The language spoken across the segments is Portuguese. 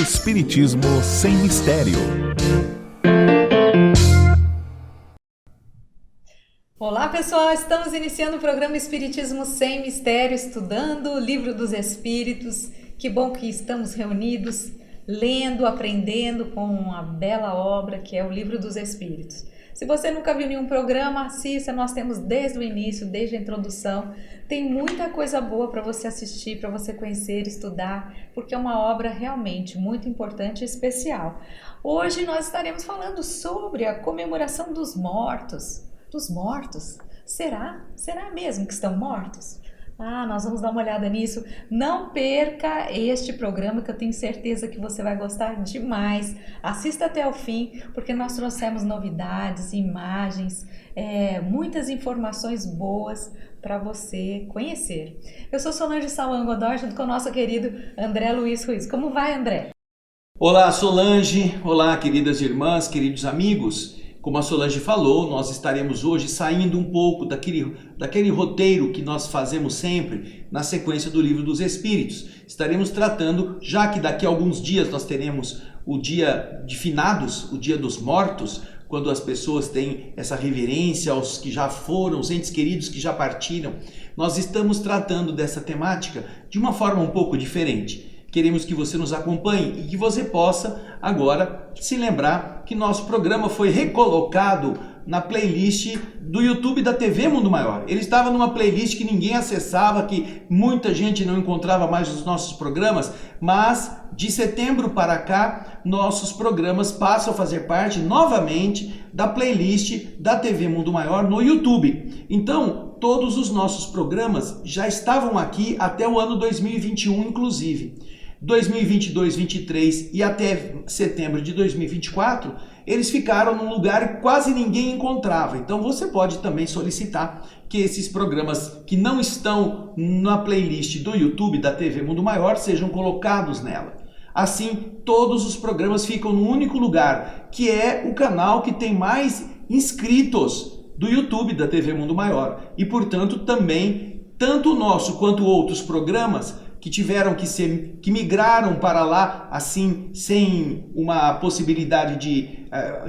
Espiritismo sem mistério. Olá pessoal, estamos iniciando o programa Espiritismo sem mistério, estudando o Livro dos Espíritos. Que bom que estamos reunidos, lendo, aprendendo com uma bela obra que é o Livro dos Espíritos. Se você nunca viu nenhum programa, assista, nós temos desde o início, desde a introdução. Tem muita coisa boa para você assistir, para você conhecer, estudar, porque é uma obra realmente muito importante e especial. Hoje nós estaremos falando sobre a comemoração dos mortos. Dos mortos? Será? Será mesmo que estão mortos? Nós vamos dar uma olhada nisso. Não perca este programa que eu tenho certeza que você vai gostar demais. Assista até o fim, porque nós trouxemos novidades, imagens, muitas informações boas para você conhecer. Eu sou Solange Salão Godoy, junto com o nosso querido André Luiz Ruiz. Como vai, André? Olá, Solange. Olá, queridas irmãs, queridos amigos. Como a Solange falou, nós estaremos hoje saindo um pouco daquele roteiro que nós fazemos sempre na sequência do Livro dos Espíritos. Estaremos tratando, já que daqui a alguns dias nós teremos o dia de finados, o dia dos mortos, quando as pessoas têm essa reverência aos que já foram, os entes queridos que já partiram. Nós estamos tratando dessa temática de uma forma um pouco diferente. Queremos que você nos acompanhe e que você possa agora se lembrar que nosso programa foi recolocado na playlist do YouTube da TV Mundo Maior. Ele estava numa playlist que ninguém acessava, que muita gente não encontrava mais os nossos programas, mas de setembro para cá, nossos programas passam a fazer parte novamente da playlist da TV Mundo Maior no YouTube. Então, todos os nossos programas já estavam aqui até o ano 2021, inclusive. 2022, 2023 e até setembro de 2024, eles ficaram num lugar que quase ninguém encontrava. Então você pode também solicitar que esses programas que não estão na playlist do YouTube da TV Mundo Maior sejam colocados nela. Assim, todos os programas ficam num único lugar, que é o canal que tem mais inscritos do YouTube da TV Mundo Maior. E, portanto, também, tanto o nosso quanto outros programas que migraram para lá, assim, sem uma possibilidade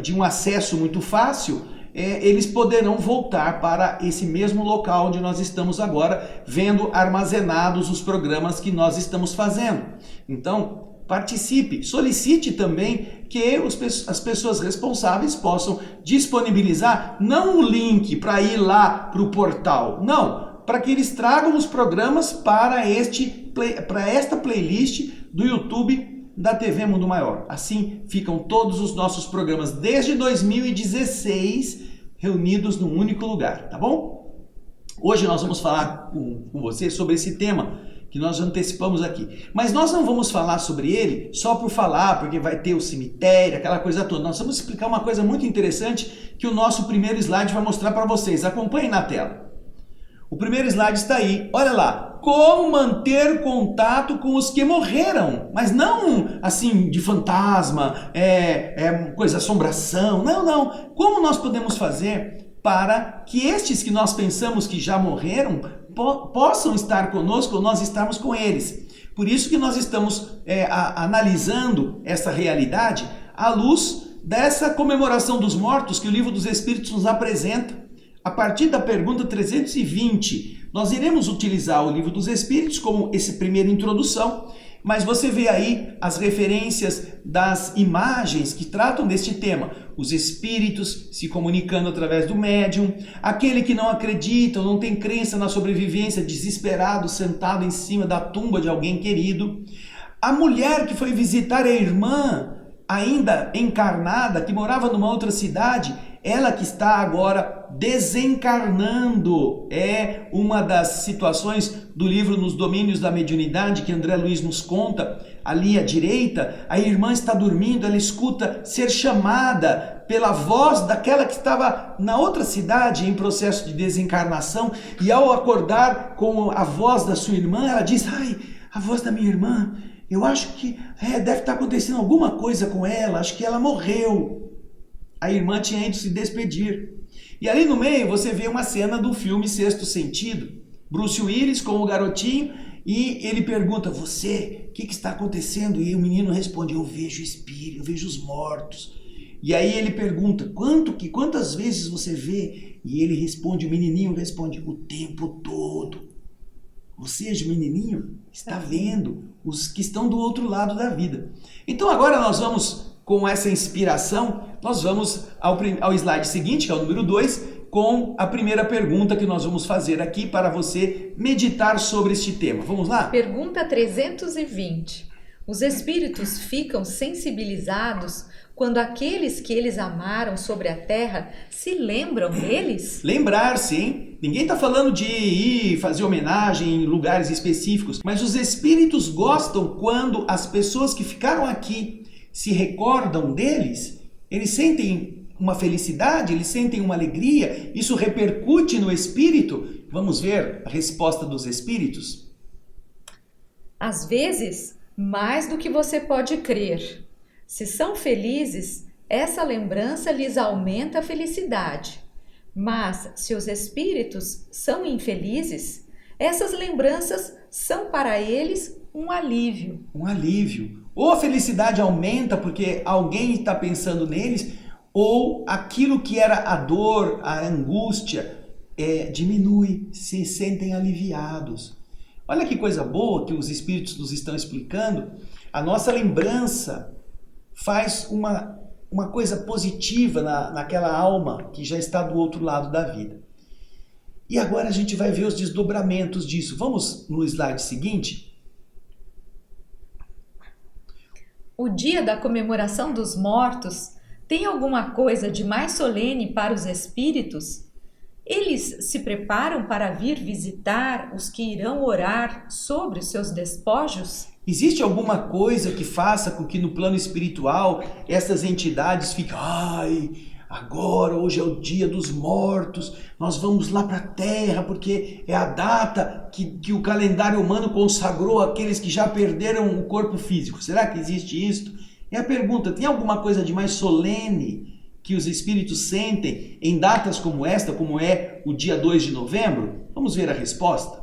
de um acesso muito fácil, eles poderão voltar para esse mesmo local onde nós estamos agora, vendo armazenados os programas que nós estamos fazendo. Então, participe, solicite também que as pessoas responsáveis possam disponibilizar não o link para ir lá para o portal, não, para que eles tragam os programas para esta playlist do YouTube da TV Mundo Maior. Assim ficam todos os nossos programas desde 2016 reunidos num único lugar, tá bom? Hoje nós vamos falar com você sobre esse tema que nós antecipamos aqui. Mas nós não vamos falar sobre ele só por falar, porque vai ter o cemitério, aquela coisa toda. Nós vamos explicar uma coisa muito interessante que o nosso primeiro slide vai mostrar para vocês. Acompanhem na tela. O primeiro slide está aí, olha lá, como manter contato com os que morreram, mas não assim de fantasma, coisa assombração, não, como nós podemos fazer para que estes que nós pensamos que já morreram possam estar conosco ou nós estarmos com eles. Por isso que nós estamos analisando essa realidade à luz dessa comemoração dos mortos que o Livro dos Espíritos nos apresenta. A partir da pergunta 320, nós iremos utilizar o Livro dos Espíritos como essa primeira introdução, mas você vê aí as referências das imagens que tratam deste tema. Os espíritos se comunicando através do médium, aquele que não acredita ou não tem crença na sobrevivência, desesperado, sentado em cima da tumba de alguém querido. A mulher que foi visitar a irmã, ainda encarnada, que morava numa outra cidade, ela que está agora desencarnando. É uma das situações do livro Nos Domínios da Mediunidade que André Luiz nos conta. Ali à direita, a irmã está dormindo, ela escuta ser chamada pela voz daquela que estava na outra cidade em processo de desencarnação, e ao acordar com a voz da sua irmã, ela diz: ai, a voz da minha irmã, eu acho que deve estar acontecendo alguma coisa com ela, acho que ela morreu. A irmã tinha ido se despedir. E ali no meio você vê uma cena do filme Sexto Sentido. Bruce Willis com o garotinho e ele pergunta, você, o que está acontecendo? E o menino responde, eu vejo espírito, eu vejo os mortos. E aí ele pergunta, quantas vezes você vê? E ele responde, o menininho responde, o tempo todo. Ou seja, o menininho está vendo os que estão do outro lado da vida. Então agora nós vamos, com essa inspiração, nós vamos ao slide seguinte, que é o número 2, com a primeira pergunta que nós vamos fazer aqui para você meditar sobre este tema. Vamos lá? Pergunta 320. Os espíritos ficam sensibilizados quando aqueles que eles amaram sobre a terra se lembram deles? Lembrar-se, hein? Ninguém está falando de ir fazer homenagem em lugares específicos, mas os espíritos gostam quando as pessoas que ficaram aqui se recordam deles, eles sentem uma felicidade, eles sentem uma alegria, isso repercute no espírito. Vamos ver a resposta dos espíritos? Às vezes, mais do que você pode crer. Se são felizes, essa lembrança lhes aumenta a felicidade. Mas, se os espíritos são infelizes, essas lembranças são para eles um alívio. Um alívio. Ou a felicidade aumenta porque alguém está pensando neles, ou aquilo que era a dor, a angústia, diminui, se sentem aliviados. Olha que coisa boa que os espíritos nos estão explicando. A nossa lembrança faz uma coisa positiva naquela alma que já está do outro lado da vida. E agora a gente vai ver os desdobramentos disso. Vamos no slide seguinte? O dia da comemoração dos mortos tem alguma coisa de mais solene para os espíritos? Eles se preparam para vir visitar os que irão orar sobre os seus despojos? Existe alguma coisa que faça com que no plano espiritual essas entidades fiquem, agora, hoje é o dia dos mortos, nós vamos lá para a Terra, porque é a data que o calendário humano consagrou àqueles que já perderam o corpo físico. Será que existe isso? E a pergunta, tem alguma coisa de mais solene que os espíritos sentem em datas como esta, como é o dia 2 de novembro? Vamos ver a resposta.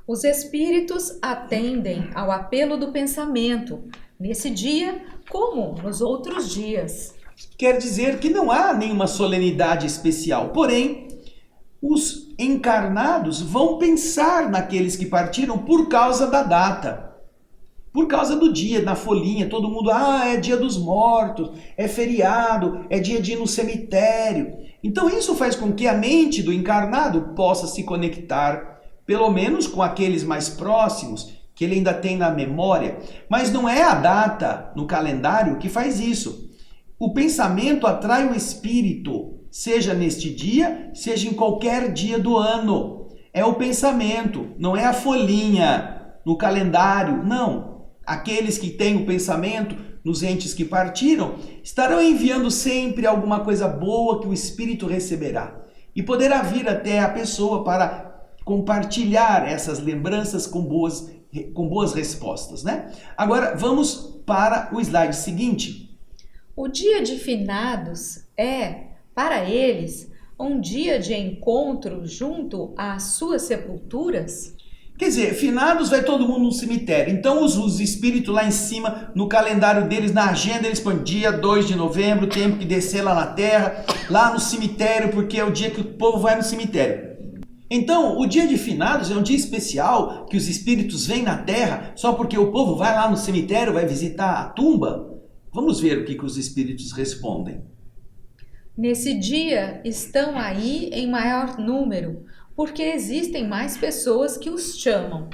Os espíritos atendem ao apelo do pensamento, nesse dia como nos outros dias. Quer dizer que não há nenhuma solenidade especial, porém, os encarnados vão pensar naqueles que partiram por causa da data. Por causa do dia, na folhinha, todo mundo, é dia dos mortos, é feriado, é dia de ir no cemitério. Então isso faz com que a mente do encarnado possa se conectar, pelo menos com aqueles mais próximos, que ele ainda tem na memória. Mas não é a data no calendário que faz isso. O pensamento atrai o espírito, seja neste dia, seja em qualquer dia do ano. É o pensamento, não é a folhinha no calendário, não. Aqueles que têm o pensamento nos entes que partiram estarão enviando sempre alguma coisa boa que o espírito receberá. E poderá vir até a pessoa para compartilhar essas lembranças com boas respostas, né? Agora vamos para o slide seguinte. O dia de finados é, para eles, um dia de encontro junto às suas sepulturas? Quer dizer, finados vai todo mundo no cemitério. Então os espíritos lá em cima, no calendário deles, na agenda, eles põem dia 2 de novembro, tempo que descer lá na terra, lá no cemitério, porque é o dia que o povo vai no cemitério. Então, o dia de finados é um dia especial que os espíritos vêm na terra só porque o povo vai lá no cemitério, vai visitar a tumba? Vamos ver o que os espíritos respondem. Nesse dia estão aí em maior número, porque existem mais pessoas que os chamam.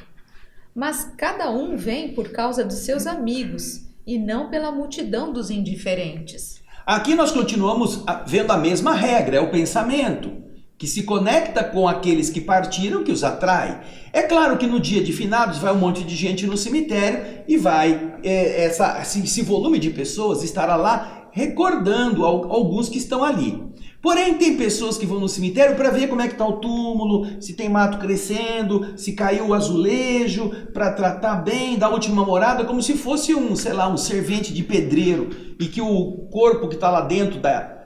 Mas cada um vem por causa dos seus amigos e não pela multidão dos indiferentes. Aqui nós continuamos vendo a mesma regra, é o pensamento, que se conecta com aqueles que partiram, que os atrai. É claro que no dia de finados vai um monte de gente no cemitério e vai, esse volume de pessoas estará lá recordando alguns que estão ali. Porém, tem pessoas que vão no cemitério para ver como é que está o túmulo, se tem mato crescendo, se caiu o azulejo, para tratar bem da última morada, como se fosse um servente de pedreiro, e que o corpo que está lá dentro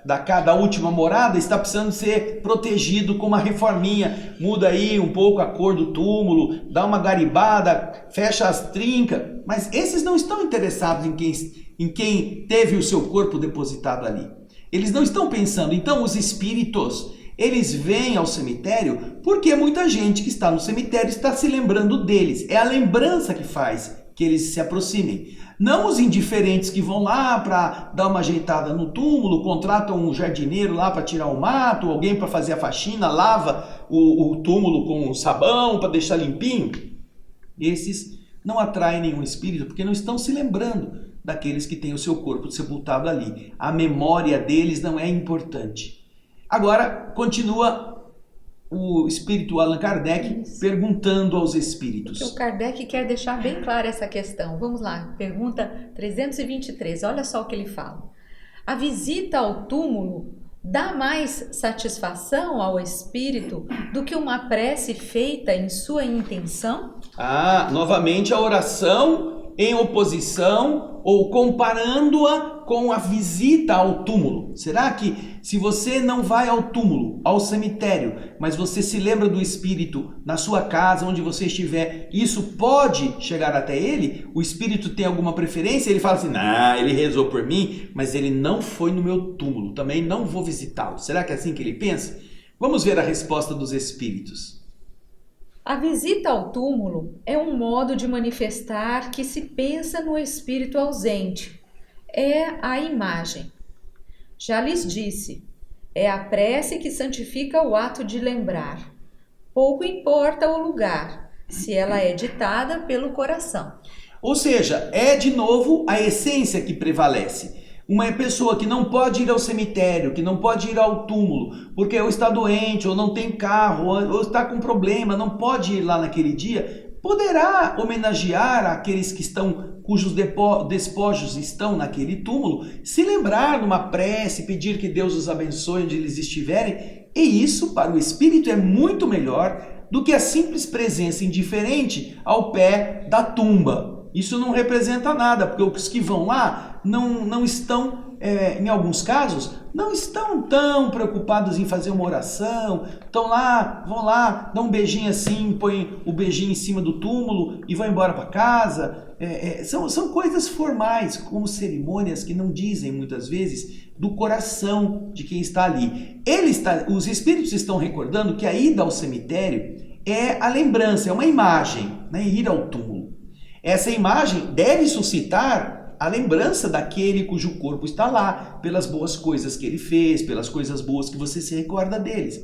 da última morada está precisando ser protegido com uma reforminha, muda aí um pouco a cor do túmulo, dá uma garibada, fecha as trincas, mas esses não estão interessados em quem teve o seu corpo depositado ali. Eles não estão pensando. Então os espíritos, eles vêm ao cemitério porque muita gente que está no cemitério está se lembrando deles. É a lembrança que faz que eles se aproximem. Não os indiferentes que vão lá para dar uma ajeitada no túmulo, contratam um jardineiro lá para tirar o mato, alguém para fazer a faxina, lava o túmulo com sabão para deixar limpinho. Esses não atraem nenhum espírito porque não estão se lembrando daqueles que têm o seu corpo sepultado ali. A memória deles não é importante. Agora, continua o espírito Allan Kardec perguntando aos espíritos. Porque o Kardec quer deixar bem clara essa questão. Vamos lá, pergunta 323, olha só o que ele fala. A visita ao túmulo dá mais satisfação ao espírito do que uma prece feita em sua intenção? Novamente a oração em oposição ou comparando-a com a visita ao túmulo. Será que se você não vai ao túmulo, ao cemitério, mas você se lembra do espírito na sua casa, onde você estiver, isso pode chegar até ele? O espírito tem alguma preferência? Ele fala assim, ele rezou por mim, mas ele não foi no meu túmulo, também não vou visitá-lo. Será que é assim que ele pensa? Vamos ver a resposta dos espíritos. A visita ao túmulo é um modo de manifestar que se pensa no espírito ausente. É a imagem. Já lhes disse, é a prece que santifica o ato de lembrar. Pouco importa o lugar, se ela é ditada pelo coração. Ou seja, é de novo a essência que prevalece. Uma pessoa que não pode ir ao cemitério, que não pode ir ao túmulo, porque ou está doente, ou não tem carro, ou está com problema, não pode ir lá naquele dia, poderá homenagear aqueles que estão, cujos despojos estão naquele túmulo, se lembrar numa prece, pedir que Deus os abençoe onde eles estiverem, e isso para o espírito é muito melhor do que a simples presença indiferente ao pé da tumba. Isso não representa nada, porque os que vão lá não estão, em alguns casos, não estão tão preocupados em fazer uma oração, estão lá, vão lá, dão um beijinho assim, põem o beijinho em cima do túmulo e vão embora para casa. São coisas formais, como cerimônias que não dizem muitas vezes do coração de quem está ali. Os espíritos estão recordando que a ida ao cemitério é a lembrança, é uma imagem, né? Ir ao túmulo. Essa imagem deve suscitar a lembrança daquele cujo corpo está lá, pelas boas coisas que ele fez, pelas coisas boas que você se recorda deles.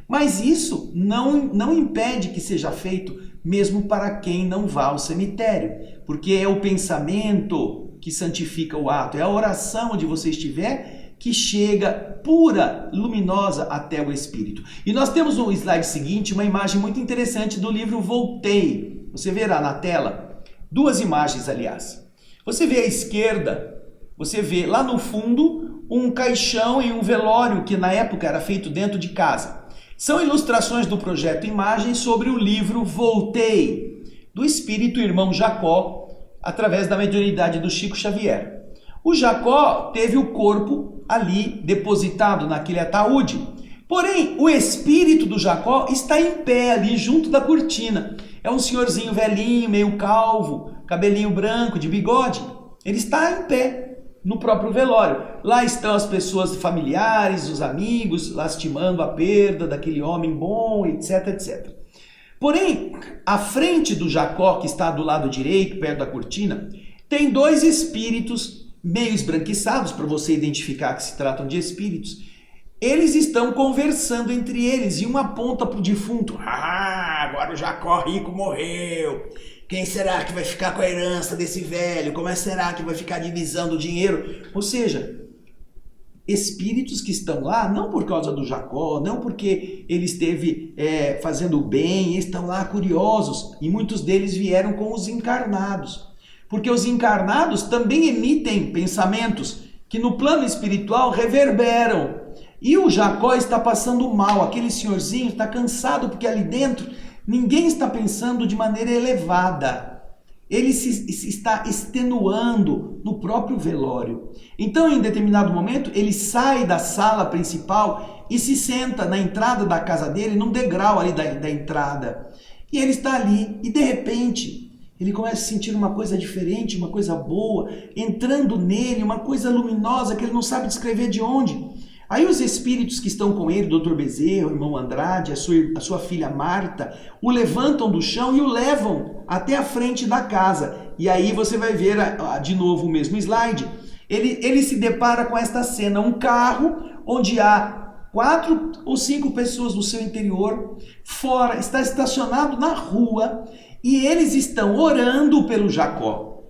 Mas isso não impede que seja feito mesmo para quem não vá ao cemitério, porque é o pensamento que santifica o ato, é a oração onde você estiver que chega pura, luminosa até o espírito. E nós temos no slide seguinte uma imagem muito interessante do livro Voltei. Você verá na tela. Duas imagens, aliás. Você vê à esquerda, você vê lá no fundo um caixão e um velório que na época era feito dentro de casa. São ilustrações do projeto Imagem sobre o livro Voltei, do espírito irmão Jacó, através da mediunidade do Chico Xavier. O Jacó teve o corpo ali depositado naquele ataúde. Porém, o espírito do Jacó está em pé ali junto da cortina. É um senhorzinho velhinho, meio calvo, cabelinho branco, de bigode. Ele está em pé no próprio velório. Lá estão as pessoas familiares, os amigos, lastimando a perda daquele homem bom, etc, etc. Porém, à frente do Jacó, que está do lado direito, perto da cortina, tem dois espíritos meio esbranquiçados, para você identificar que se tratam de espíritos. Eles estão conversando entre eles e um aponta para o defunto. Agora o Jacó rico morreu. Quem será que vai ficar com a herança desse velho? Como será que vai ficar divisando o dinheiro? Ou seja, espíritos que estão lá, não por causa do Jacó, não porque ele esteve fazendo o bem, estão lá curiosos. E muitos deles vieram com os encarnados. Porque os encarnados também emitem pensamentos que no plano espiritual reverberam. E o Jacó está passando mal, aquele senhorzinho está cansado porque ali dentro ninguém está pensando de maneira elevada. Ele se está extenuando no próprio velório. Então, em determinado momento, ele sai da sala principal e se senta na entrada da casa dele, num degrau ali da entrada. E ele está ali e, de repente, ele começa a sentir uma coisa diferente, uma coisa boa, entrando nele, uma coisa luminosa que ele não sabe descrever de onde. Aí os espíritos que estão com ele, Dr. Bezerra, o irmão Andrade, a sua filha Marta, o levantam do chão e o levam até a frente da casa. E aí você vai ver de novo o mesmo slide. Ele se depara com esta cena, um carro onde há 4 ou 5 pessoas no seu interior, fora, está estacionado na rua e eles estão orando pelo Jacó.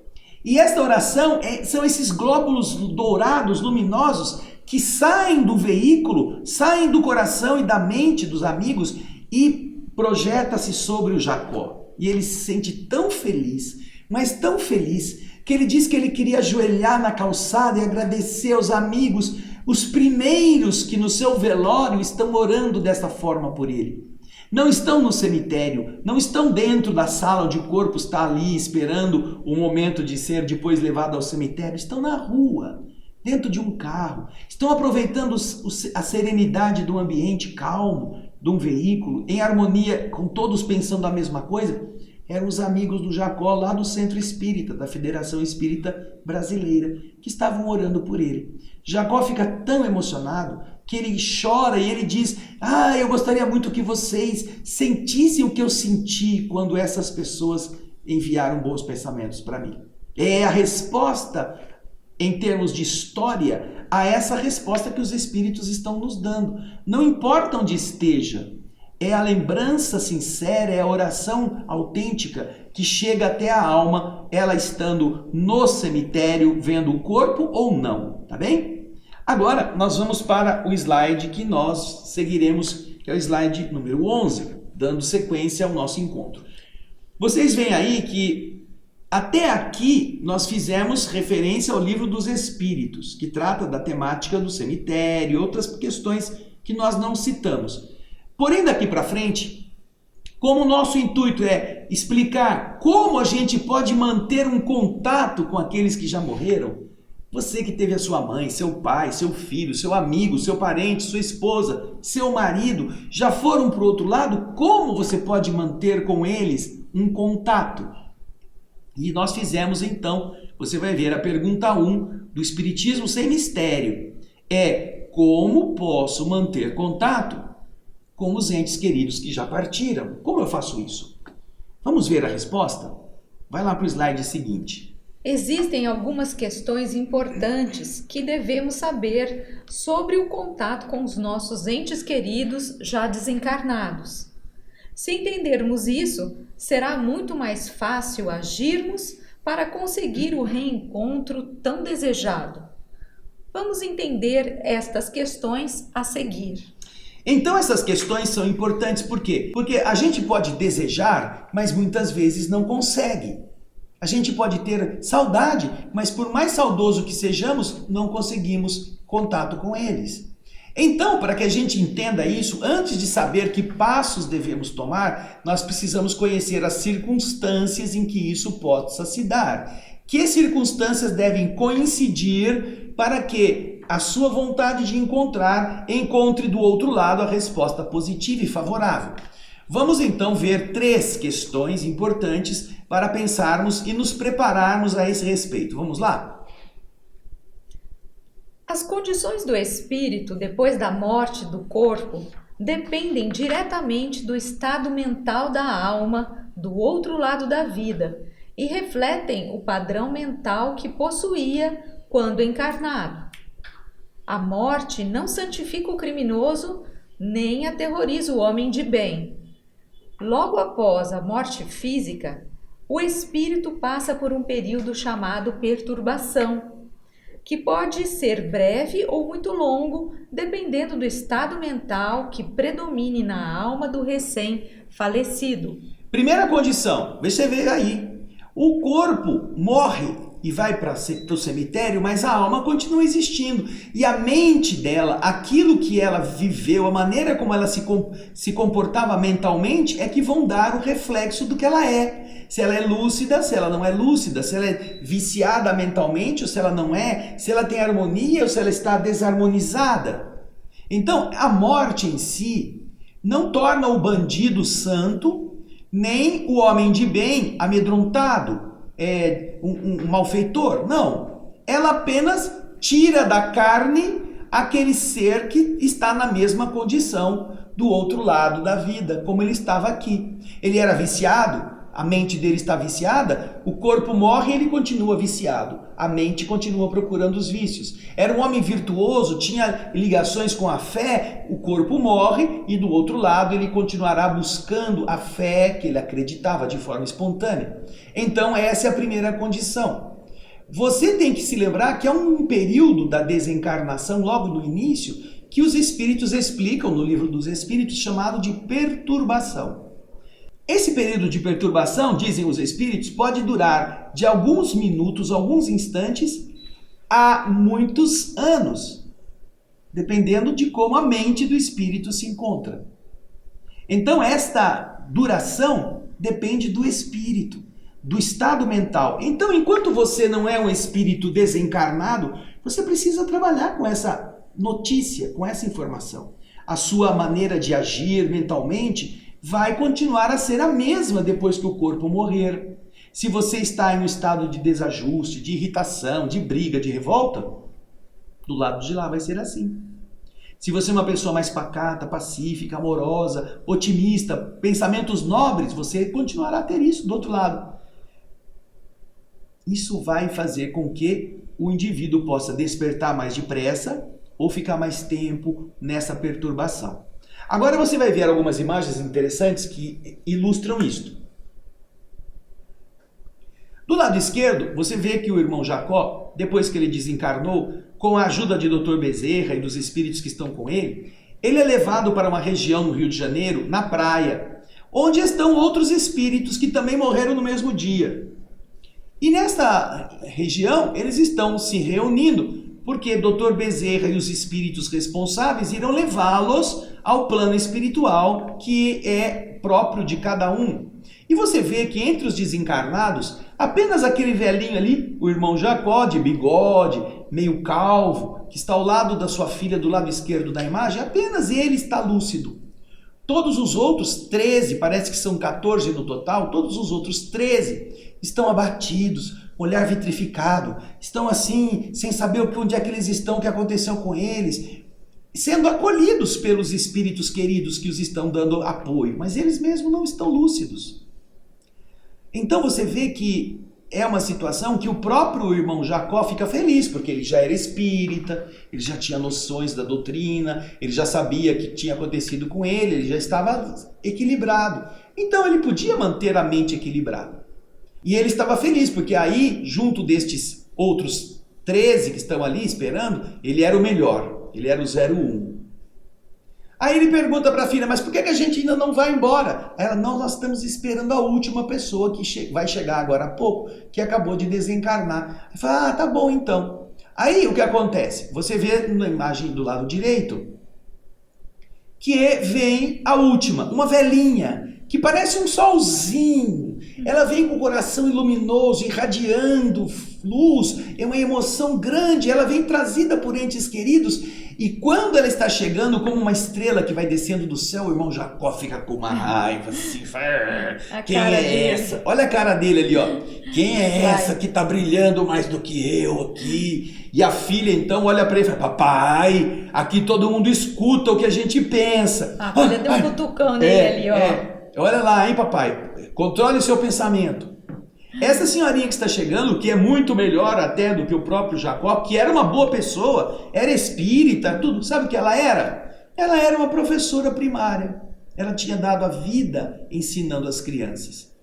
E esta oração são esses glóbulos dourados, luminosos, que saem do veículo, saem do coração e da mente dos amigos e projeta-se sobre o Jacó. E ele se sente tão feliz, mas tão feliz, que ele diz que ele queria ajoelhar na calçada e agradecer aos amigos, os primeiros que no seu velório estão orando dessa forma por ele. Não estão no cemitério, não estão dentro da sala onde o corpo está ali esperando o momento de ser depois levado ao cemitério, estão na rua, dentro de um carro, estão aproveitando a serenidade do ambiente calmo, de um veículo, em harmonia com todos pensando a mesma coisa. Eram os amigos do Jacó lá do Centro Espírita, da Federação Espírita Brasileira, que estavam orando por ele. Jacó fica tão emocionado que ele chora e ele diz: eu gostaria muito que vocês sentissem o que eu senti quando essas pessoas enviaram bons pensamentos para mim. É a resposta, em termos de história, a essa resposta que os Espíritos estão nos dando. Não importa onde esteja, é a lembrança sincera, é a oração autêntica que chega até a alma, ela estando no cemitério, vendo o corpo ou não, tá bem? Agora, nós vamos para o slide que nós seguiremos, que é o slide número 11, dando sequência ao nosso encontro. Vocês veem aí que até aqui nós fizemos referência ao Livro dos Espíritos, que trata da temática do cemitério e outras questões que nós não citamos. Porém, daqui para frente, como o nosso intuito é explicar como a gente pode manter um contato com aqueles que já morreram, você que teve a sua mãe, seu pai, seu filho, seu amigo, seu parente, sua esposa, seu marido, já foram para o outro lado, como você pode manter com eles um contato? E nós fizemos então, você vai ver a pergunta 1 do Espiritismo Sem Mistério. Como posso manter contato com os entes queridos que já partiram? Como eu faço isso? Vamos ver a resposta? Vai lá para o slide seguinte. Existem algumas questões importantes que devemos saber sobre o contato com os nossos entes queridos já desencarnados. Se entendermos isso, será muito mais fácil agirmos para conseguir o reencontro tão desejado. Vamos entender estas questões a seguir. Então essas questões são importantes, por quê? Porque a gente pode desejar, mas muitas vezes não consegue. A gente pode ter saudade, mas por mais saudoso que sejamos, não conseguimos contato com eles. Então, para que a gente entenda isso, antes de saber que passos devemos tomar, nós precisamos conhecer as circunstâncias em que isso possa se dar. Que circunstâncias devem coincidir para que a sua vontade de encontrar encontre do outro lado a resposta positiva e favorável. Vamos então ver 3 questões importantes para pensarmos e nos prepararmos a esse respeito. Vamos lá? As condições do espírito depois da morte do corpo dependem diretamente do estado mental da alma do outro lado da vida e refletem o padrão mental que possuía quando encarnado. A morte não santifica o criminoso nem aterroriza o homem de bem. Logo após a morte física, o espírito passa por um período chamado perturbação, que pode ser breve ou muito longo, dependendo do estado mental que predomine na alma do recém-falecido. Primeira condição, você vê aí, o corpo morre e vai para o cemitério, mas a alma continua existindo. E a mente dela, aquilo que ela viveu, a maneira como ela se comportava mentalmente, é que vão dar o reflexo do que ela é. Se ela é lúcida, se ela não é lúcida, se ela é viciada mentalmente ou se ela não é, se ela tem harmonia ou se ela está desarmonizada. Então, a morte em si não torna o bandido santo, nem o homem de bem amedrontado, um malfeitor. Não. Ela apenas tira da carne aquele ser que está na mesma condição do outro lado da vida, como ele estava aqui. Ele era viciado, a mente dele está viciada, o corpo morre e ele continua viciado. A mente continua procurando os vícios. Era um homem virtuoso, tinha ligações com a fé, o corpo morre e do outro lado ele continuará buscando a fé que ele acreditava de forma espontânea. Então essa é a primeira condição. Você tem que se lembrar que há um período da desencarnação, logo no início, que os espíritos explicam no livro dos espíritos, chamado de perturbação. Esse período de perturbação, dizem os espíritos, pode durar de alguns minutos, alguns instantes, a muitos anos, dependendo de como a mente do espírito se encontra. Então, esta duração depende do espírito, do estado mental. Então, enquanto você não é um espírito desencarnado, você precisa trabalhar com essa notícia, com essa informação. A sua maneira de agir mentalmente vai continuar a ser a mesma depois que o corpo morrer. Se você está em um estado de desajuste, de irritação, de briga, de revolta, do lado de lá vai ser assim. Se você é uma pessoa mais pacata, pacífica, amorosa, otimista, pensamentos nobres, você continuará a ter isso do outro lado. Isso vai fazer com que o indivíduo possa despertar mais depressa ou ficar mais tempo nessa perturbação. Agora você vai ver algumas imagens interessantes que ilustram isto. Do lado esquerdo, você vê que o irmão Jacó, depois que ele desencarnou, com a ajuda de Dr. Bezerra e dos espíritos que estão com ele, ele é levado para uma região no Rio de Janeiro, na praia, onde estão outros espíritos que também morreram no mesmo dia. E nesta região, eles estão se reunindo, porque Dr. Bezerra e os espíritos responsáveis irão levá-los ao plano espiritual que é próprio de cada um. E você vê que entre os desencarnados, apenas aquele velhinho ali, o irmão Jacó, de bigode, meio calvo, que está ao lado da sua filha, do lado esquerdo da imagem, apenas ele está lúcido. Todos os outros 13, parece que são 14 no total, todos os outros 13 estão abatidos, olhar vitrificado, estão assim, sem saber onde é que eles estão, o que aconteceu com eles, sendo acolhidos pelos espíritos queridos que os estão dando apoio, mas eles mesmos não estão lúcidos. Então você vê que é uma situação que o próprio irmão Jacó fica feliz, porque ele já era espírita, ele já tinha noções da doutrina, ele já sabia o que tinha acontecido com ele já estava equilibrado. Então ele podia manter a mente equilibrada. E ele estava feliz, porque aí, junto destes outros 13 que estão ali esperando, ele era o melhor, ele era o 01. Aí ele pergunta para a filha, mas por que a gente ainda não vai embora? Ela, não, nós estamos esperando a última pessoa que vai chegar agora há pouco, que acabou de desencarnar. Ele fala, tá bom então. Aí o que acontece? Você vê na imagem do lado direito, que vem a última, uma velhinha, que parece um solzinho. Ela vem com o coração luminoso, irradiando luz, é uma emoção grande, ela vem trazida por entes queridos, e quando ela está chegando como uma estrela que vai descendo do céu, o irmão Jacó fica com uma raiva, assim, quem é essa? Olha a cara dele ali, ó. Quem é essa que está brilhando mais do que eu aqui? E a filha então olha para ele e fala, papai, aqui todo mundo escuta o que a gente pensa. A filha deu um cutucão nele ali, ó. Olha lá, hein, papai, controle o seu pensamento. Essa senhorinha que está chegando, que é muito melhor até do que o próprio Jacó, que era uma boa pessoa, era espírita, tudo, sabe o que ela era? Ela era uma professora primária. Ela tinha dado a vida ensinando as crianças.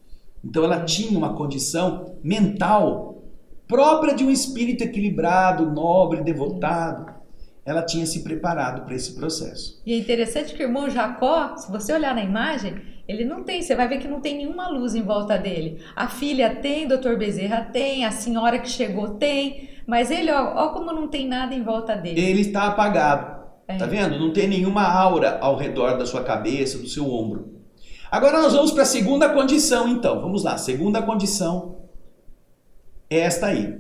Então ela tinha uma condição mental própria de um espírito equilibrado, nobre, devotado. ela tinha se preparado para esse processo. E é interessante que o irmão Jacó, se você olhar na imagem, ele não tem, você vai ver que não tem nenhuma luz em volta dele. A filha tem, Dr. Bezerra tem, a senhora que chegou tem, mas ele, ó como não tem nada em volta dele. Ele está apagado, tá vendo? Não tem nenhuma aura ao redor da sua cabeça, do seu ombro. Agora nós vamos para a segunda condição, então. Vamos lá, segunda condição é esta aí.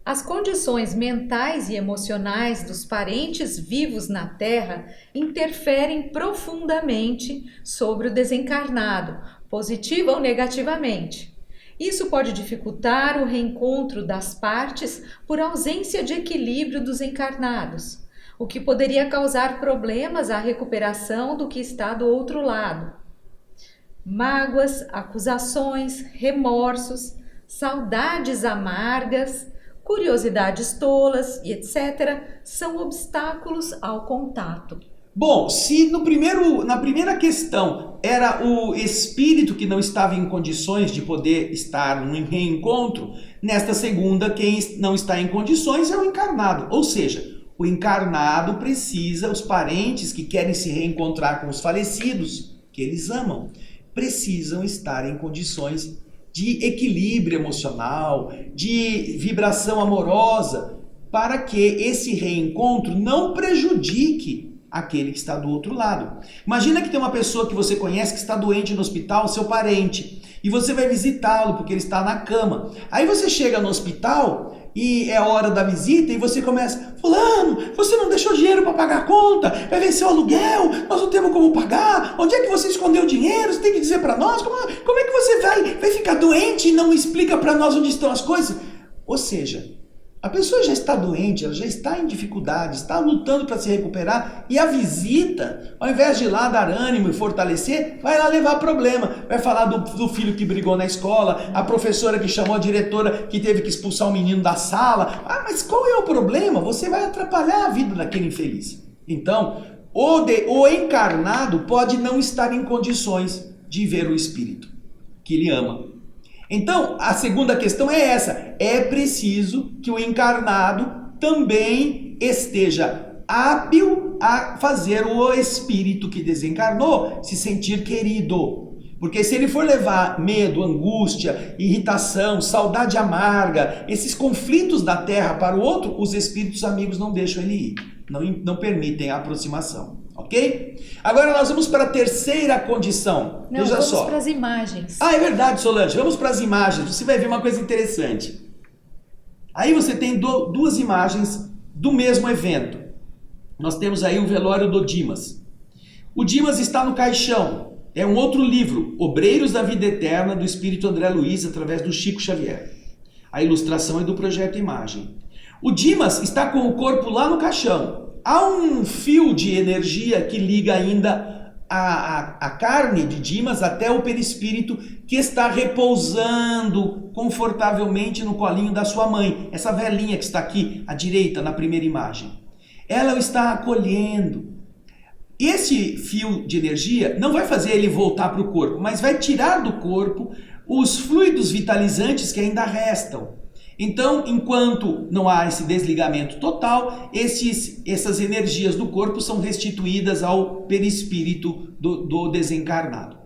As condições mentais e emocionais dos parentes vivos na Terra interferem profundamente sobre o desencarnado, positiva ou negativamente. Isso pode dificultar o reencontro das partes por ausência de equilíbrio dos encarnados, o que poderia causar problemas à recuperação do que está do outro lado. Mágoas, acusações, remorsos, saudades amargas, curiosidades tolas e etc. são obstáculos ao contato. Bom, se na primeira questão era o espírito que não estava em condições de poder estar num reencontro, nesta segunda, quem não está em condições é o encarnado. Ou seja, o encarnado precisa, os parentes que querem se reencontrar com os falecidos, que eles amam, precisam estar em condições de equilíbrio emocional, de vibração amorosa, para que esse reencontro não prejudique aquele que está do outro lado. Imagina que tem uma pessoa que você conhece que está doente no hospital, seu parente, e você vai visitá-lo porque ele está na cama. Aí você chega no hospital e é a hora da visita e você começa: fulano, você não deixou dinheiro para pagar a conta, vai vencer o aluguel, nós não temos como pagar, onde é que você escondeu o dinheiro, você tem que dizer para nós, como é que você vai ficar doente e não explica para nós onde estão as coisas? Ou seja, a pessoa já está doente, ela já está em dificuldade, está lutando para se recuperar, e a visita, ao invés de ir lá dar ânimo e fortalecer, vai lá levar problema. Vai falar do filho que brigou na escola, a professora que chamou a diretora que teve que expulsar o menino da sala. Ah, mas qual é o problema? Você vai atrapalhar a vida daquele infeliz. Então, o encarnado pode não estar em condições de ver o espírito que lhe ama. Então, a segunda questão é essa: é preciso que o encarnado também esteja hábil a fazer o espírito que desencarnou se sentir querido. Porque se ele for levar medo, angústia, irritação, saudade amarga, esses conflitos da Terra para o outro, os espíritos amigos não deixam ele ir, não permitem a aproximação. Ok? Agora nós vamos para a terceira condição. Não, veja só. Vamos para as imagens. Ah, é verdade, Solange. Vamos para as imagens. Você vai ver uma coisa interessante. Aí você tem duas imagens do mesmo evento. Nós temos aí o velório do Dimas. O Dimas está no caixão. É um outro livro, Obreiros da Vida Eterna, do Espírito André Luiz, através do Chico Xavier. A ilustração é do Projeto Imagem. O Dimas está com o corpo lá no caixão. Há um fio de energia que liga ainda a carne de Dimas até o perispírito, que está repousando confortavelmente no colinho da sua mãe. Essa velhinha que está aqui à direita na primeira imagem. Ela o está acolhendo. Esse fio de energia não vai fazer ele voltar para o corpo, mas vai tirar do corpo os fluidos vitalizantes que ainda restam. Então, enquanto não há esse desligamento total, essas energias do corpo são restituídas ao perispírito do desencarnado.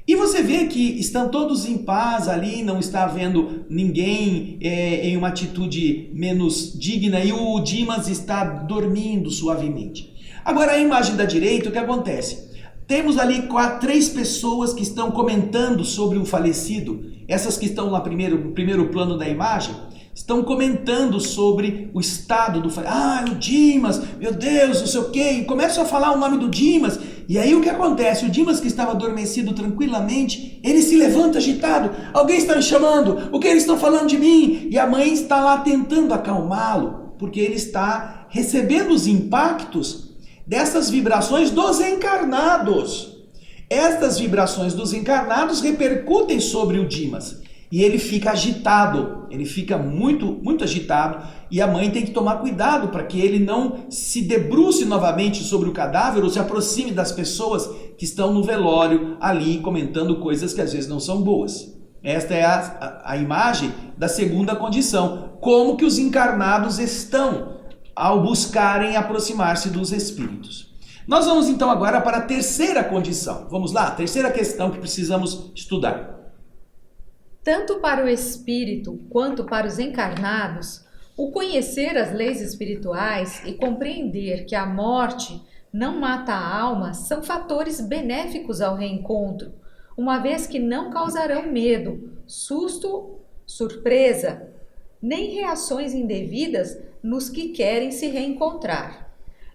E você vê que estão todos em paz ali, não está havendo ninguém em uma atitude menos digna, e o Dimas está dormindo suavemente. Agora, a imagem da direita, o que acontece? Temos ali 3 pessoas que estão comentando sobre o falecido. Essas que estão no primeiro plano da imagem estão comentando sobre o estado do falecido. Ah, o Dimas, meu Deus, não sei o quê. E começam a falar o nome do Dimas. E aí o que acontece? O Dimas, que estava adormecido tranquilamente, ele se levanta agitado. Alguém está me chamando? O que eles estão falando de mim? E a mãe está lá tentando acalmá-lo, porque ele está recebendo os impactos dessas vibrações dos encarnados. Estas vibrações dos encarnados repercutem sobre o Dimas. E ele fica agitado, ele fica muito, muito agitado, e a mãe tem que tomar cuidado para que ele não se debruce novamente sobre o cadáver ou se aproxime das pessoas que estão no velório ali comentando coisas que às vezes não são boas. Esta é a imagem da segunda condição, como que os encarnados estão ao buscarem aproximar-se dos espíritos. Nós vamos então agora para a terceira condição. Vamos lá? A terceira questão que precisamos estudar. Tanto para o espírito quanto para os encarnados, o conhecer as leis espirituais e compreender que a morte não mata a alma são fatores benéficos ao reencontro, uma vez que não causarão medo, susto, surpresa, nem reações indevidas nos que querem se reencontrar.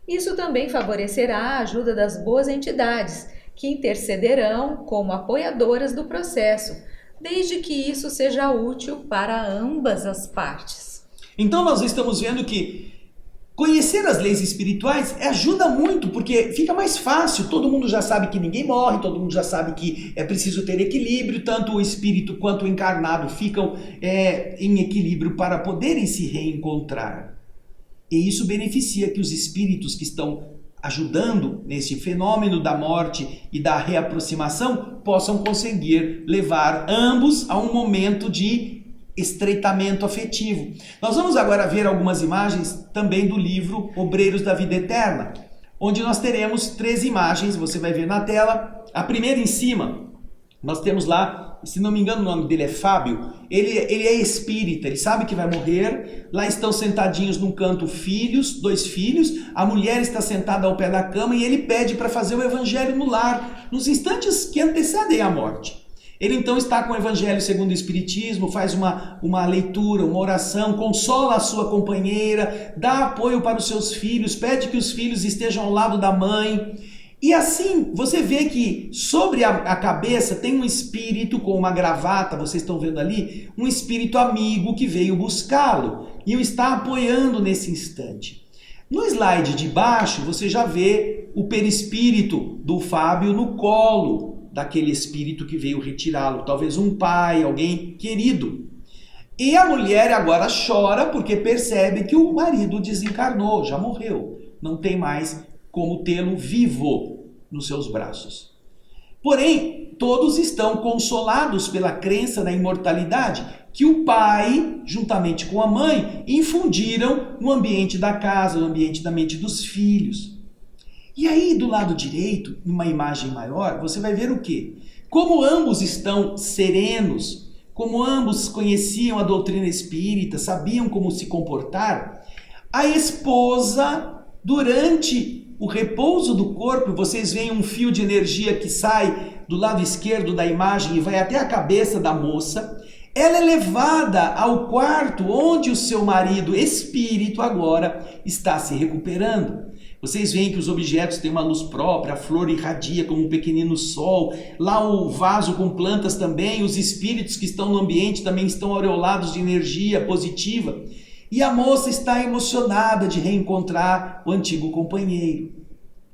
Isso também favorecerá a ajuda das boas entidades, que intercederão como apoiadoras do processo, desde que isso seja útil para ambas as partes. Então nós estamos vendo que conhecer as leis espirituais ajuda muito, porque fica mais fácil, todo mundo já sabe que ninguém morre, todo mundo já sabe que é preciso ter equilíbrio, tanto o espírito quanto o encarnado ficam em equilíbrio para poderem se reencontrar. E isso beneficia que os espíritos que estão ajudando nesse fenômeno da morte e da reaproximação possam conseguir levar ambos a um momento de estreitamento afetivo. Nós vamos agora ver algumas imagens também do livro Obreiros da Vida Eterna, onde nós teremos 3 imagens, você vai ver na tela. A primeira em cima, nós temos lá, se não me engano o nome dele é Fábio, ele é espírita, ele sabe que vai morrer. Lá estão sentadinhos num canto 2 filhos, a mulher está sentada ao pé da cama e ele pede para fazer o evangelho no lar, nos instantes que antecedem a morte. Ele então está com o Evangelho segundo o Espiritismo, faz uma leitura, uma oração, consola a sua companheira, dá apoio para os seus filhos, pede que os filhos estejam ao lado da mãe. E assim, você vê que sobre a cabeça tem um espírito com uma gravata, vocês estão vendo ali, um espírito amigo que veio buscá-lo e o está apoiando nesse instante. No slide de baixo, você já vê o perispírito do Fábio no colo daquele espírito que veio retirá-lo, talvez um pai, alguém querido. E a mulher agora chora porque percebe que o marido desencarnou, já morreu, não tem mais como tê-lo vivo nos seus braços. Porém, todos estão consolados pela crença na imortalidade que o pai, juntamente com a mãe, infundiram no ambiente da casa, no ambiente da mente dos filhos. E aí, do lado direito, numa imagem maior, você vai ver o quê? Como ambos estão serenos, como ambos conheciam a doutrina espírita, sabiam como se comportar, a esposa, durante o repouso do corpo, vocês veem um fio de energia que sai do lado esquerdo da imagem e vai até a cabeça da moça. Ela é levada ao quarto onde o seu marido espírito agora está se recuperando. Vocês veem que os objetos têm uma luz própria, a flor irradia como um pequenino sol, lá o vaso com plantas também, os espíritos que estão no ambiente também estão aureolados de energia positiva. E a moça está emocionada de reencontrar o antigo companheiro.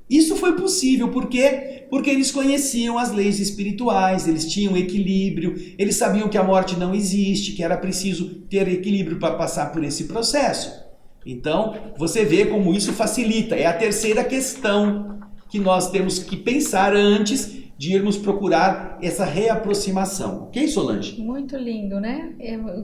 Isso foi possível, por quê? Porque eles conheciam as leis espirituais, eles tinham equilíbrio, eles sabiam que a morte não existe, que era preciso ter equilíbrio para passar por esse processo. Então, você vê como isso facilita. É a terceira questão que nós temos que pensar antes de irmos procurar essa reaproximação. Ok, Solange? Muito lindo, né?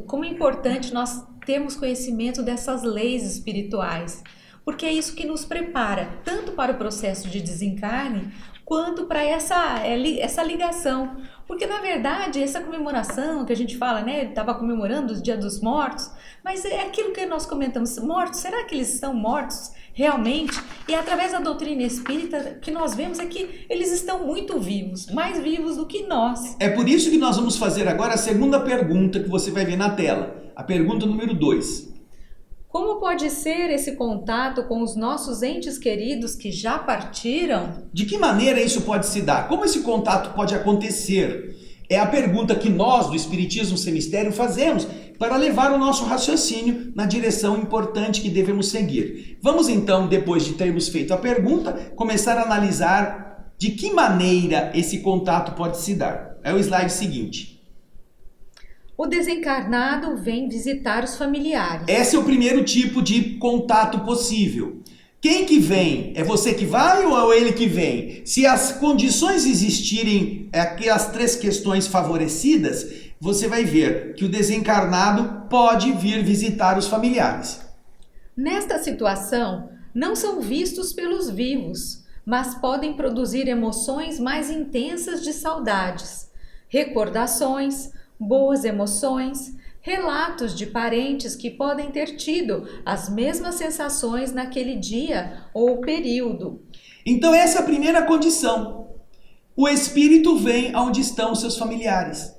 Como é importante nós termos conhecimento dessas leis espirituais, porque é isso que nos prepara tanto para o processo de desencarne, quanto para essa ligação. Porque, na verdade, essa comemoração que a gente fala, né? Ele estava comemorando o Dia dos Mortos, mas é aquilo que nós comentamos, mortos, será que eles estão mortos realmente? E através da doutrina espírita, o que nós vemos é que eles estão muito vivos, mais vivos do que nós. É por isso que nós vamos fazer agora a segunda pergunta que você vai ver na tela. A pergunta número 2. Como pode ser esse contato com os nossos entes queridos que já partiram? De que maneira isso pode se dar? Como esse contato pode acontecer? É a pergunta que nós, do Espiritismo Sem Mistério, fazemos para levar o nosso raciocínio na direção importante que devemos seguir. Vamos então, depois de termos feito a pergunta, começar a analisar de que maneira esse contato pode se dar. É o slide seguinte. O desencarnado vem visitar os familiares. Esse é o primeiro tipo de contato possível. Quem que vem? É você que vai ou é ele que vem? Se as condições existirem, aquelas 3 questões favorecidas, você vai ver que o desencarnado pode vir visitar os familiares. Nesta situação, não são vistos pelos vivos, mas podem produzir emoções mais intensas de saudades, recordações, boas emoções, relatos de parentes que podem ter tido as mesmas sensações naquele dia ou período. Então essa é a primeira condição. O espírito vem aonde estão os seus familiares.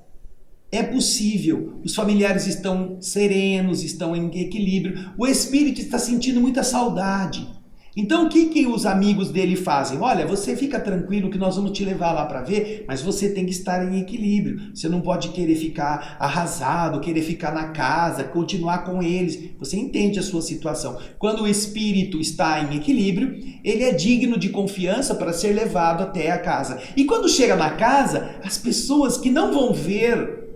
É possível, os familiares estão serenos, estão em equilíbrio, o espírito está sentindo muita saudade. Então o que os amigos dele fazem? Olha, você fica tranquilo que nós vamos te levar lá para ver, mas você tem que estar em equilíbrio. Você não pode querer ficar arrasado, querer ficar na casa, continuar com eles. Você entende a sua situação. Quando o espírito está em equilíbrio, ele é digno de confiança para ser levado até a casa. E quando chega na casa, as pessoas que não vão ver,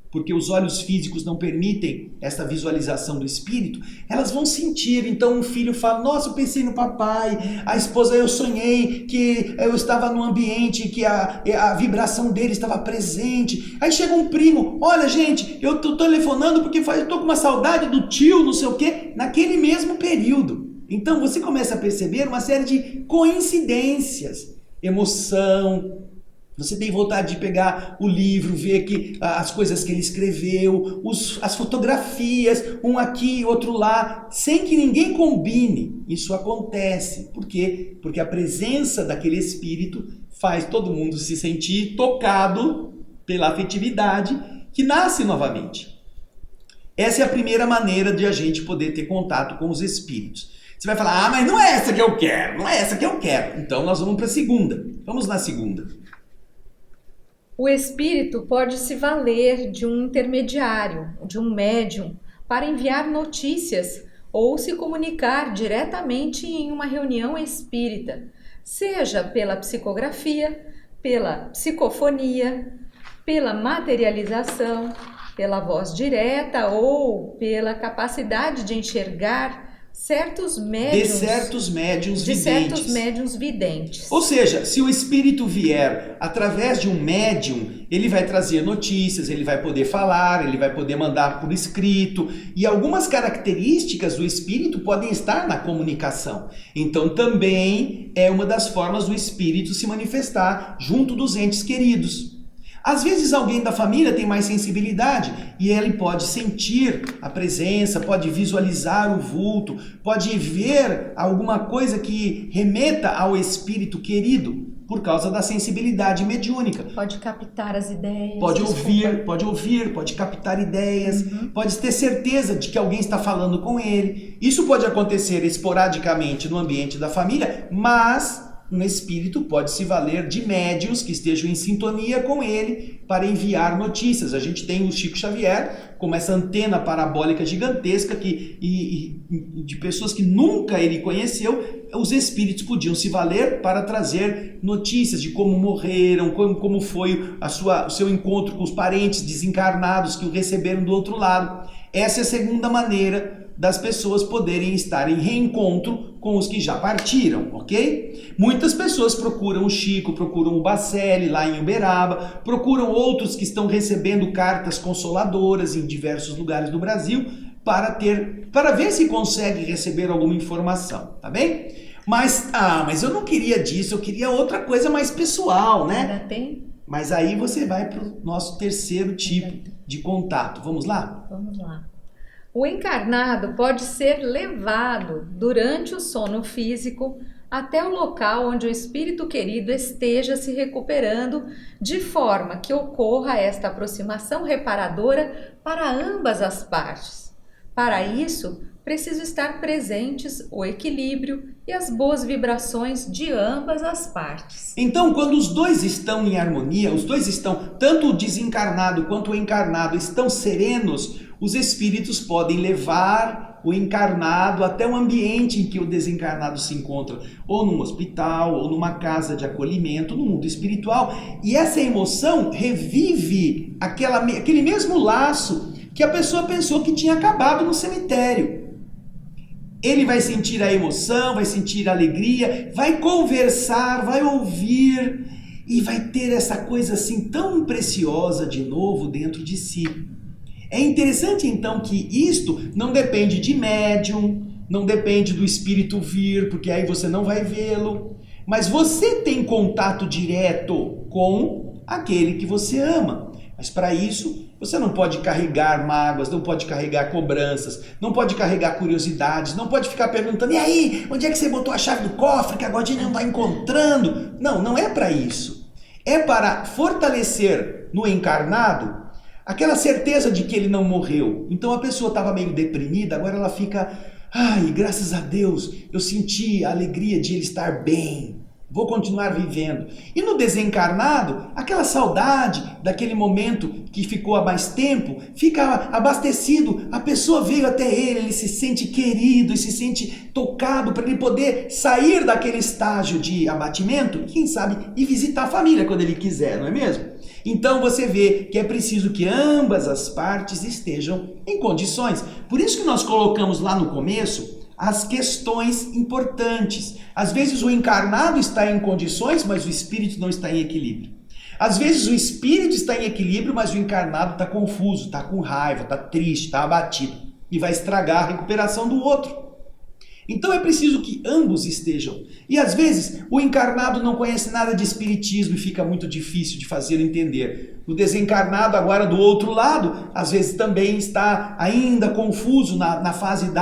porque os olhos físicos não permitem essa visualização do espírito, elas vão sentir. Então um filho fala, nossa, eu pensei no papai, a esposa, eu sonhei que eu estava num ambiente que a vibração dele estava presente. Aí chega um primo, olha gente, eu tô telefonando porque eu tô com uma saudade do tio, não sei o quê, naquele mesmo período. Então você começa a perceber uma série de coincidências, emoção. Você tem vontade de pegar o livro, ver que as coisas que ele escreveu, as fotografias, um aqui, outro lá, sem que ninguém combine. Isso acontece. Por quê? Porque a presença daquele espírito faz todo mundo se sentir tocado pela afetividade que nasce novamente. Essa é a primeira maneira de a gente poder ter contato com os espíritos. Você vai falar, mas não é essa que eu quero, não é essa que eu quero. Então nós vamos para a segunda. Vamos na segunda. O espírito pode se valer de um intermediário, de um médium, para enviar notícias ou se comunicar diretamente em uma reunião espírita, seja pela psicografia, pela psicofonia, pela materialização, pela voz direta ou pela capacidade de enxergar certos médiuns videntes. Ou seja, se o espírito vier através de um médium, ele vai trazer notícias, ele vai poder falar, ele vai poder mandar por escrito, e algumas características do espírito podem estar na comunicação. Então também é uma das formas do espírito se manifestar junto dos entes queridos. Às vezes alguém da família tem mais sensibilidade e ele pode sentir a presença, pode visualizar o vulto, pode ver alguma coisa que remeta ao espírito querido por causa da sensibilidade mediúnica. Pode captar as ideias. Pode ouvir, pode captar ideias, pode ter certeza de que alguém está falando com ele. Isso pode acontecer esporadicamente no ambiente da família, mas um espírito pode se valer de médiuns que estejam em sintonia com ele para enviar notícias. A gente tem o Chico Xavier como essa antena parabólica gigantesca e de pessoas que nunca ele conheceu, os espíritos podiam se valer para trazer notícias de como morreram, como foi o seu encontro com os parentes desencarnados que o receberam do outro lado. Essa é a segunda maneira das pessoas poderem estar em reencontro com os que já partiram, ok? Muitas pessoas procuram o Chico, procuram o Bacelli lá em Uberaba, procuram outros que estão recebendo cartas consoladoras em diversos lugares do Brasil para ver se consegue receber alguma informação, tá bem? Mas eu não queria disso, eu queria outra coisa mais pessoal, né? Ainda tem? Mas aí você vai para o nosso terceiro tipo de contato. Vamos lá? Vamos lá. O encarnado pode ser levado durante o sono físico até o local onde o espírito querido esteja se recuperando, de forma que ocorra esta aproximação reparadora para ambas as partes. Para isso, precisa estar presentes o equilíbrio e as boas vibrações de ambas as partes. Então, quando os dois estão em harmonia, os dois estão, tanto o desencarnado quanto o encarnado, estão serenos, os espíritos podem levar o encarnado até o ambiente em que o desencarnado se encontra, ou num hospital, ou numa casa de acolhimento, no mundo espiritual. E essa emoção revive aquele mesmo laço que a pessoa pensou que tinha acabado no cemitério. Ele vai sentir a emoção, vai sentir a alegria, vai conversar, vai ouvir e vai ter essa coisa assim tão preciosa de novo dentro de si. É interessante então que isto não depende de médium, não depende do espírito vir, porque aí você não vai vê-lo. Mas você tem contato direto com aquele que você ama. Mas para isso, você não pode carregar mágoas, não pode carregar cobranças, não pode carregar curiosidades, não pode ficar perguntando: e aí, onde é que você botou a chave do cofre que agora a gente não está encontrando? Não, não é para isso. É para fortalecer no encarnado aquela certeza de que ele não morreu. Então a pessoa estava meio deprimida, agora ela fica: ai, graças a Deus, eu senti a alegria de ele estar bem. Vou continuar vivendo. E no desencarnado, aquela saudade daquele momento que ficou há mais tempo, fica abastecido. A pessoa veio até ele se sente querido e se sente tocado para ele poder sair daquele estágio de abatimento, quem sabe, e visitar a família quando ele quiser, não é mesmo? Então você vê que é preciso que ambas as partes estejam em condições. Por isso que nós colocamos lá no começo as questões importantes. Às vezes o encarnado está em condições, mas o espírito não está em equilíbrio. Às vezes o espírito está em equilíbrio, mas o encarnado está confuso, está com raiva, está triste, está abatido. E vai estragar a recuperação do outro. Então é preciso que ambos estejam. E às vezes o encarnado não conhece nada de espiritismo e fica muito difícil de fazê-lo entender. O desencarnado agora do outro lado, às vezes também está ainda confuso na fase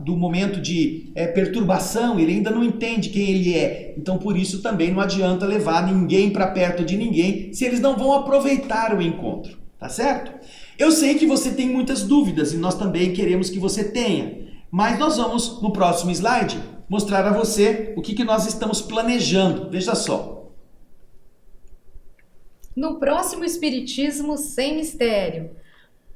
do momento de perturbação, ele ainda não entende quem ele é. Então por isso também não adianta levar ninguém para perto de ninguém se eles não vão aproveitar o encontro, tá certo? Eu sei que você tem muitas dúvidas e nós também queremos que você tenha. Mas nós vamos, no próximo slide, mostrar a você o que nós estamos planejando. Veja só. No próximo Espiritismo Sem Mistério,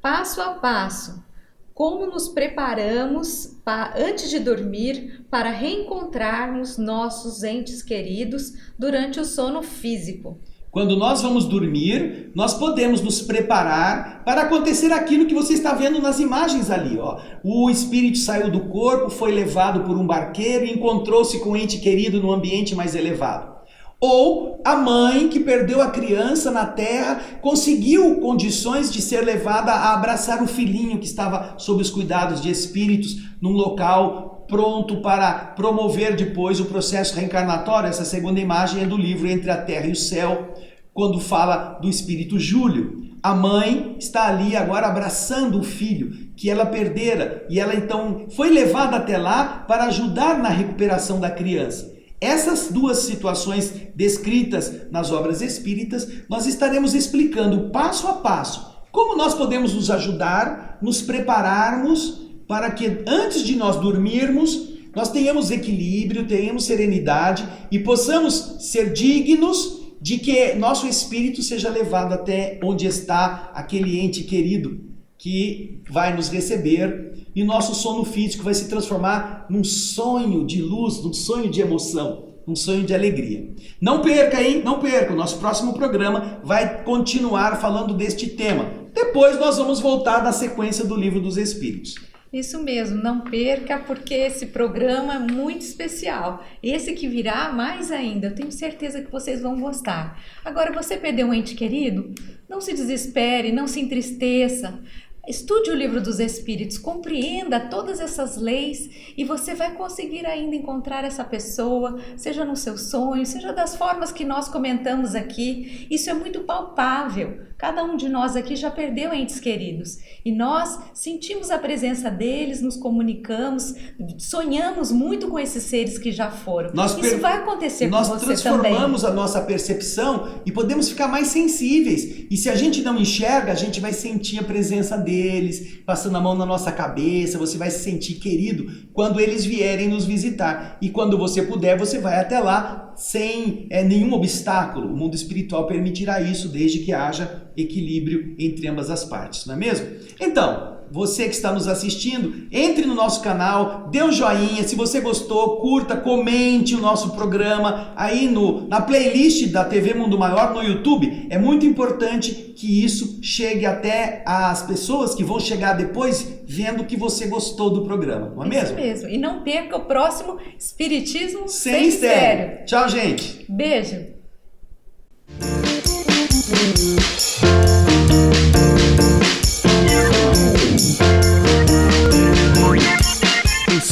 passo a passo, como nos preparamos antes de dormir para reencontrarmos nossos entes queridos durante o sono físico. Quando nós vamos dormir, nós podemos nos preparar para acontecer aquilo que você está vendo nas imagens ali. Ó. O espírito saiu do corpo, foi levado por um barqueiro e encontrou-se com um ente querido no ambiente mais elevado. Ou a mãe que perdeu a criança na terra conseguiu condições de ser levada a abraçar o filhinho que estava sob os cuidados de espíritos num local pronto para promover depois o processo reencarnatório. Essa segunda imagem é do livro Entre a Terra e o Céu, quando fala do espírito Júlio. A mãe está ali agora abraçando o filho que ela perdera e ela então foi levada até lá para ajudar na recuperação da criança. Essas duas situações descritas nas obras espíritas, nós estaremos explicando passo a passo como nós podemos nos ajudar, nos prepararmos para que antes de nós dormirmos, nós tenhamos equilíbrio, tenhamos serenidade e possamos ser dignos de que nosso espírito seja levado até onde está aquele ente querido que vai nos receber e nosso sono físico vai se transformar num sonho de luz, num sonho de emoção, num sonho de alegria. Não perca, hein? Não perca, o nosso próximo programa vai continuar falando deste tema. Depois nós vamos voltar na sequência do Livro dos Espíritos. Isso mesmo, não perca, porque esse programa é muito especial. Esse que virá mais ainda, eu tenho certeza que vocês vão gostar. Agora, você perdeu um ente querido? Não se desespere, não se entristeça. Estude o Livro dos Espíritos, compreenda todas essas leis e você vai conseguir ainda encontrar essa pessoa, seja no seu sonho, seja das formas que nós comentamos aqui. Isso é muito palpável. Cada um de nós aqui já perdeu entes queridos e nós sentimos a presença deles, nos comunicamos, sonhamos muito com esses seres que já foram. Isso vai acontecer com você também. Nós transformamos a nossa percepção e podemos ficar mais sensíveis. E se a gente não enxerga, a gente vai sentir a presença deles, passando a mão na nossa cabeça, você vai se sentir querido quando eles vierem nos visitar. E quando você puder, você vai até lá sem nenhum obstáculo. O mundo espiritual permitirá isso desde que haja equilíbrio entre ambas as partes, não é mesmo? Então, você que está nos assistindo, entre no nosso canal, dê um joinha, se você gostou, curta, comente o nosso programa aí na playlist da TV Mundo Maior no YouTube. É muito importante que isso chegue até as pessoas que vão chegar depois vendo que você gostou do programa, não é mesmo? Isso mesmo. E não perca o próximo Espiritismo Sem Mistério. Tchau, gente. Beijo.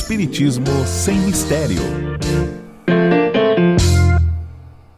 Espiritismo sem mistério.